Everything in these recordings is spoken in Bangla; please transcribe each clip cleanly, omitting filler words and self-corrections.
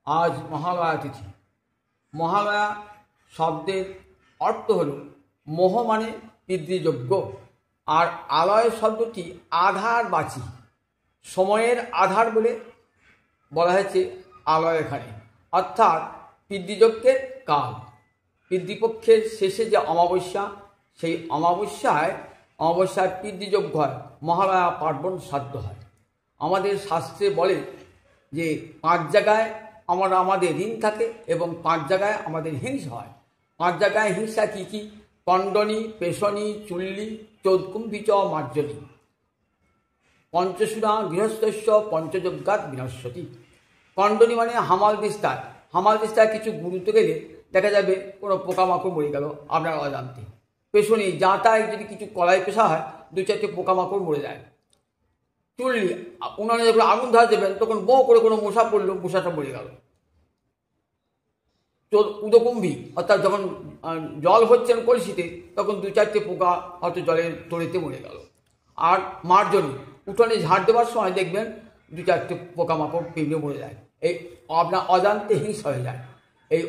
আজ মহালয়া তিথি। মহালয়া শব্দের অর্থ হল মোহ মানে পিতৃযজ্ঞ, আর আলয় শব্দটি আধারবাচী, সময়ের আধার বলে বলা হয়েছে আলয় এখানে, অর্থাৎ পিতৃযজ্ঞের কাল। পিতৃপক্ষের শেষে যে অমাবস্যা, সেই অমাবস্যায় পিতৃযজ্ঞ হয়, মহালয়া পার্বণ শ্রাদ্ধ হয়। আমাদের শাস্ত্রে বলে যে 5 জায়গায় আমাদের ঋণ থাকে এবং 5 জায়গায় আমাদের হিংসা হয়। 5 জায়গায় হিংসা কী কী? কণ্ডনী, পেশনী, চুল্লি, চৌৎকুম্ভী চ মার্জনী, পঞ্চসুরা গৃহস্থস্য পঞ্চযজ্ঞাৎ বিনশ্যতি। কণ্ডনী মানে হামাল দিস্তায় কিছু গুরুত্ব গেলে দেখা যাবে কোনো পোকামাকড় মরে গেল আপনার অজান্তে। পেশনী, যাতায় যদি কিছু কলাই পেশা হয় 2-4টে পোকামাকড় মরে যায়। চুল্লি, উনানে যখন আগুন ধরা দেবেন তখন বো করে কোনো মশা পড়লো, মশাটা মরে গেল। উদকুম্ভী, অর্থাৎ যখন জল হচ্ছেন কলসিতে তখন 2-4টে পোকা হয়তো জলের তড়িতে মরে গেল। আর মার্জনী, উঠোনে ঝাড় দেওয়ার সময় দেখবেন 2-4টে পোকামাকড় পিঁপড়ে মরে যায়। এই আপনার অজান্তে হিংসা হয়ে যায়। এই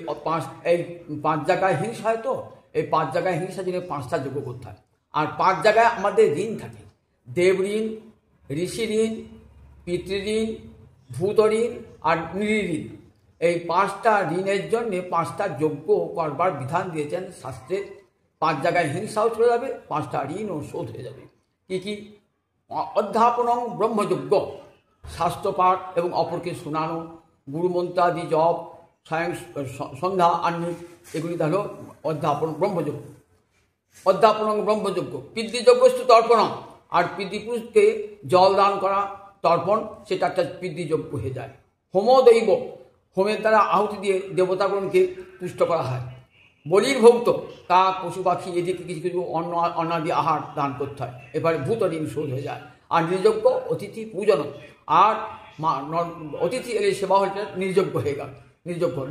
5 জায়গায় হিংসা হয়, তো এই 5 জায়গায় হিংসা জন্য 5টা যজ্ঞ করতে হয়। আর 5 জায়গায় আমাদের ঋণ থাকে, দেব ঋণ, ঋষি ঋণ, পিতৃঋণ, ভূত ঋণ আর নৃঋণ। এই 5টা ঋণের জন্য 5টা যজ্ঞ করবার বিধান দিয়েছেন শাস্ত্রে। 5 জায়গায় হিংসাও চলে যাবে, 5টা ঋণও শোধ হয়ে যাবে। কী কী? অধ্যাপনং ব্রহ্মযজ্ঞ, শাস্ত্রপাঠ এবং অপরকে শোনানো, গুরুমন্ত্রাদি জপ, সন্ধ্যা আহ্নিক, এগুলি হল অধ্যাপন ব্রহ্মযজ্ঞ। অধ্যাপনং ব্রহ্মযজ্ঞ। পিতৃযজ্ঞস্তু তর্পণম, আর পিতৃপুরুষকে জল দান করা তর্পণ, সেটা একটা পিতৃযজ্ঞ হয়ে যায়। হোমদৈব, হোমের দ্বারা আহুতি দিয়ে দেবতাগণকে তুষ্ট করা হয়। বলির ভৌত, কাক পশু পাখি এদিকে কিছু কিছু অন্নাদি আহার দান করতে হয়। এবারে ভূত ঋণ শোধ হয়ে যায়। আর নির্যজ্ঞ অতিথি পূজন, আর অতিথি এলে সেবা হলে নির্যজ্ঞ হয়ে গেল,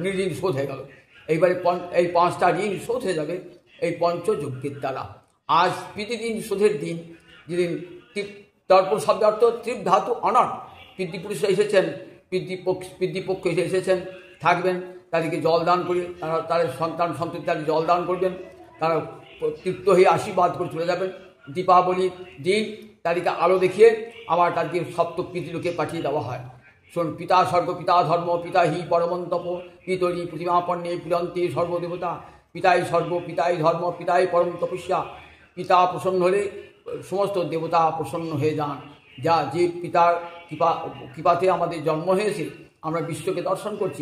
নির্ঋণ শোধ হয়ে গেল। এইবারে এই 5টা ঋণ শোধ হয়ে যাবে এই পঞ্চযজ্ঞের দ্বারা। আজ পিতৃঋণ শোধের দিন, যেদিন তর্পণ শব্দ অর্থ তৃপ ধাতু অনর। পিতৃপুরুষ এসেছেন, পিতৃপক্ষ এসেছেন, থাকবেন, তাদেরকে জল দান করে তাদের সন্তান সন্ততি তাদের জল দান করবেন, তারা তৃপ্ত হয়ে আশীর্বাদ করে চলে যাবেন। দীপাবলির দিন তাদেরকে আলো দেখিয়ে আবার তাদেরকে সপ্ত পিতৃলোকে পাঠিয়ে দেওয়া হয়। শোন, পিতা স্বর্গ, পিতা ধর্ম, পিতা হি পরমন্তপ, পিতরি প্রতিমাপন্নে পুরন্তে সর্বদেবতা। পিতাই স্বর্গ, পিতাই ধর্ম, পিতাই পরম তপস্যা। পিতা প্রসন্ন হলে সমস্ত দেবতা প্রসন্ন হয়ে যান। যে পিতার কৃপাতে আমাদের জন্ম হয়েছে, আমরা বিশ্বকে দর্শন করছি।